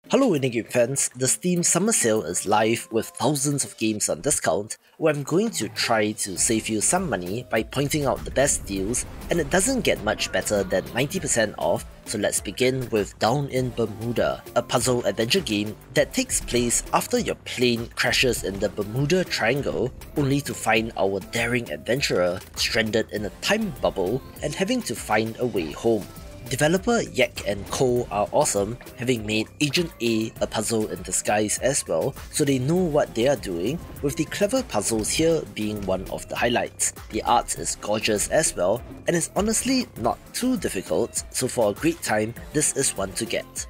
Hello indie game fans, the Steam Summer Sale is live with thousands of games on discount, where I'm going to try to save you some money by pointing out the best deals, and it doesn't get much better than 90% off, so let's begin with Down in Bermuda, a puzzle adventure game that takes place after your plane crashes in the Bermuda Triangle, only to find our daring adventurer stranded in a time bubble and having to find a way home. Developer Yak & Co are awesome, having made Agent A a puzzle in disguise as well, so they know what they are doing, with the clever puzzles here being one of the highlights. The art is gorgeous as well, and is honestly not too difficult, so for a great time, this is one to get.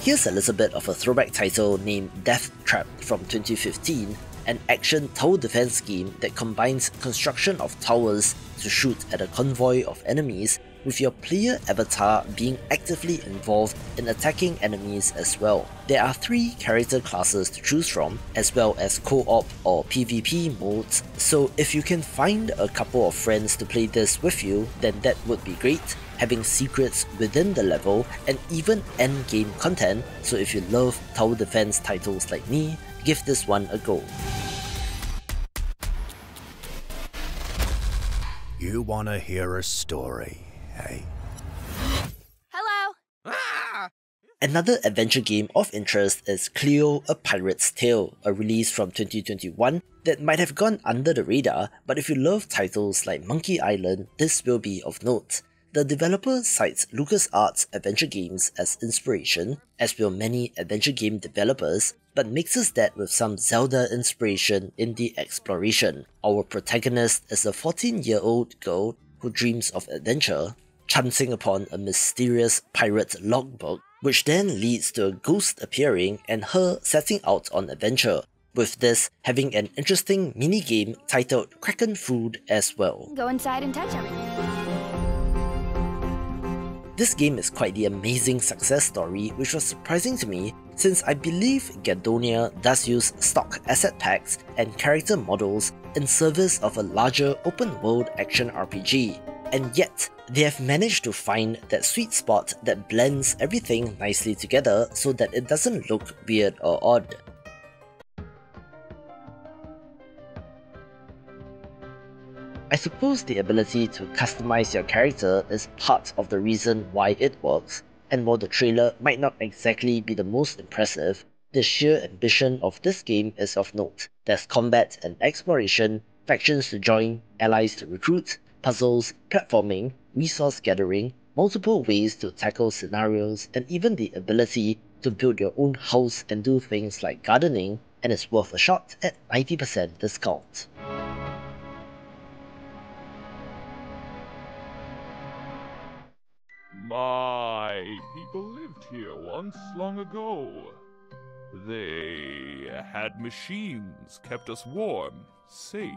Here's a little bit of a throwback title named Deathtrap from 2015, an action tower defense game that combines construction of towers to shoot at a convoy of enemies, with your player avatar being actively involved in attacking enemies as well. There are 3 character classes to choose from, as well as co-op or PvP modes, so if you can find a couple of friends to play this with you, then that would be great, having secrets within the level and even endgame content, so if you love tower defense titles like me, give this one a go. You wanna hear a story, hey? Hello! Another adventure game of interest is Cleo, A Pirate's Tale, a release from 2021 that might have gone under the radar, but if you love titles like Monkey Island, this will be of note. The developer cites LucasArts adventure games as inspiration, as will many adventure game developers, but mixes that with some Zelda inspiration in the exploration. Our protagonist is a 14-year-old girl who dreams of adventure, chancing upon a mysterious pirate logbook, which then leads to a ghost appearing and her setting out on adventure, with this having an interesting mini-game titled Kraken Food as well. Go inside and touch everything. This game is quite the amazing success story, which was surprising to me since I believe Gedonia does use stock asset packs and character models in service of a larger open world action RPG, and yet they have managed to find that sweet spot that blends everything nicely together so that it doesn't look weird or odd. I suppose the ability to customize your character is part of the reason why it works, and while the trailer might not exactly be the most impressive, the sheer ambition of this game is of note. There's combat and exploration, factions to join, allies to recruit, puzzles, platforming, resource gathering, multiple ways to tackle scenarios, and even the ability to build your own house and do things like gardening, and it's worth a shot at 90% discount. My people lived here once long ago. They had machines, kept us warm, safe.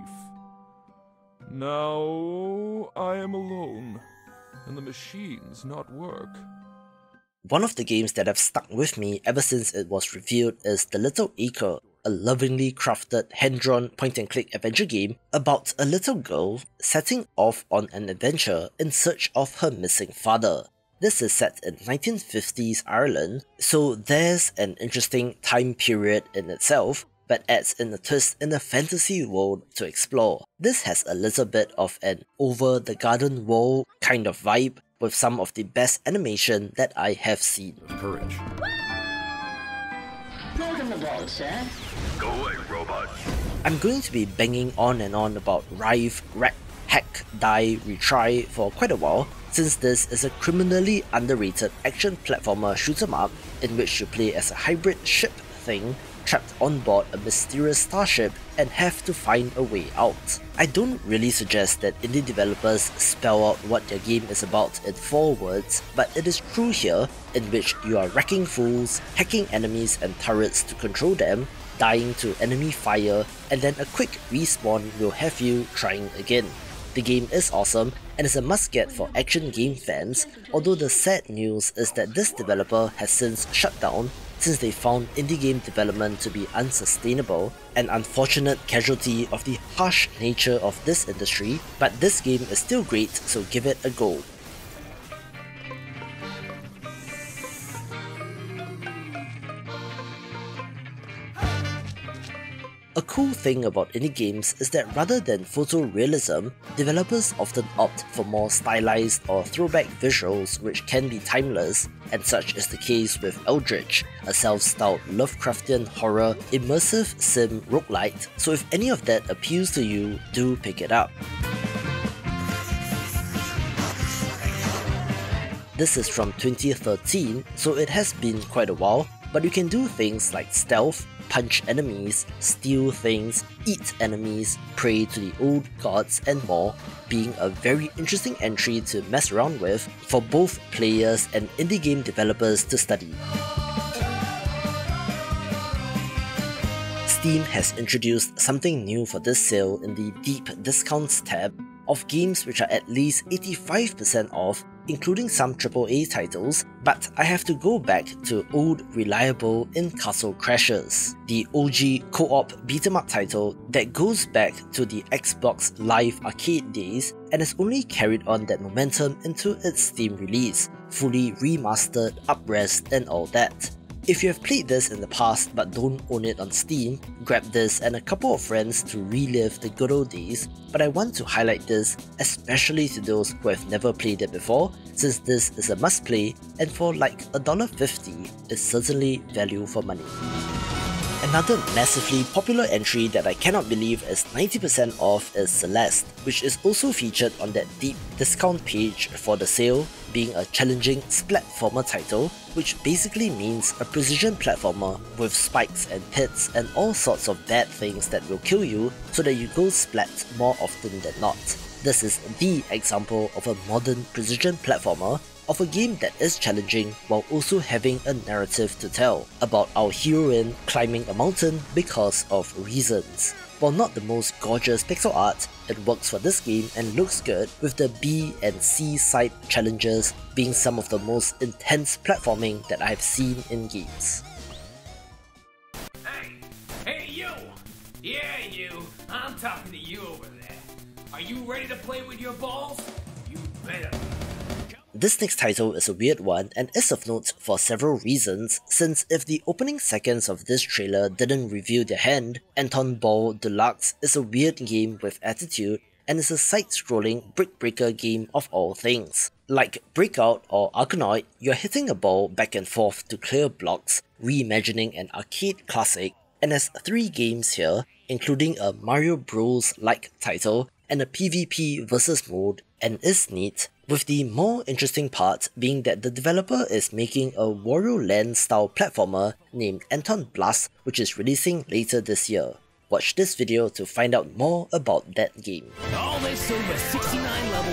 Now I am alone, and the machines not work. One of the games that have stuck with me ever since it was revealed is the Little Acre, a lovingly crafted hand-drawn point-and-click adventure game about a little girl setting off on an adventure in search of her missing father. This is set in 1950s Ireland, so there's an interesting time period in itself, but adds in a twist in a fantasy world to explore. This has a little bit of an over-the-garden wall kind of vibe, with some of the best animation that I have seen. Courage. Welcome the vault, sir. Go away, robot. I'm going to be banging on and on about RIVE, Hack, Die, Retry for quite a while, since this is a criminally underrated action platformer shoot 'em up in which you play as a hybrid ship thing trapped on board a mysterious starship and have to find a way out. I don't really suggest that indie developers spell out what their game is about in 4 words, but it is true here, in which you are wrecking fools, hacking enemies and turrets to control them, dying to enemy fire, and then a quick respawn will have you trying again. The game is awesome and is a must-get for action game fans, although the sad news is that this developer has since shut down since they found indie game development to be unsustainable, an unfortunate casualty of the harsh nature of this industry, but this game is still great, so give it a go. A cool thing about indie games is that rather than photorealism, developers often opt for more stylized or throwback visuals which can be timeless, and such is the case with Eldritch, a self-styled Lovecraftian horror immersive sim roguelite, so if any of that appeals to you, do pick it up. This is from 2013, so it has been quite a while, but you can do things like stealth, punch enemies, steal things, eat enemies, pray to the old gods and more, being a very interesting entry to mess around with for both players and indie game developers to study. Steam has introduced something new for this sale in the Deep Discounts tab of games which are at least 85% off, including some AAA titles, but I have to go back to old reliable In Castle Crashers, the OG co-op beat-em-up title that goes back to the Xbox Live Arcade days and has only carried on that momentum into its Steam release, fully remastered, up-res and all that. If you have played this in the past but don't own it on Steam, grab this and a couple of friends to relive the good old days, but I want to highlight this especially to those who have never played it before, since this is a must play and for like $1.50 it's certainly value for money. Another massively popular entry that I cannot believe is 90% off is Celeste, which is also featured on that deep discount page for the sale, being a challenging splatformer title, which basically means a precision platformer with spikes and pits and all sorts of bad things that will kill you so that you go splat more often than not. This is the example of a modern precision platformer of a game that is challenging while also having a narrative to tell about our heroine climbing a mountain because of reasons. While not the most gorgeous pixel art, it works for this game and looks good, with the B and C side challenges being some of the most intense platforming that I've seen in games. Hey you! Yeah you! I'm talking to you over there. Are you ready to play with your balls? You better. This next title is a weird one and is of note for several reasons, since if the opening seconds of this trailer didn't reveal their hand, Anton Ball Deluxe is a weird game with attitude and is a side-scrolling brick breaker game of all things. Like Breakout or Arkanoid, you're hitting a ball back and forth to clear blocks, reimagining an arcade classic, and has 3 games here, including a Mario Bros-like title and a PvP versus mode, and is neat, with the more interesting part being that the developer is making a Wario Land style platformer named Anton Blast, which is releasing later this year. Watch this video to find out more about that game. All this over 69 levels.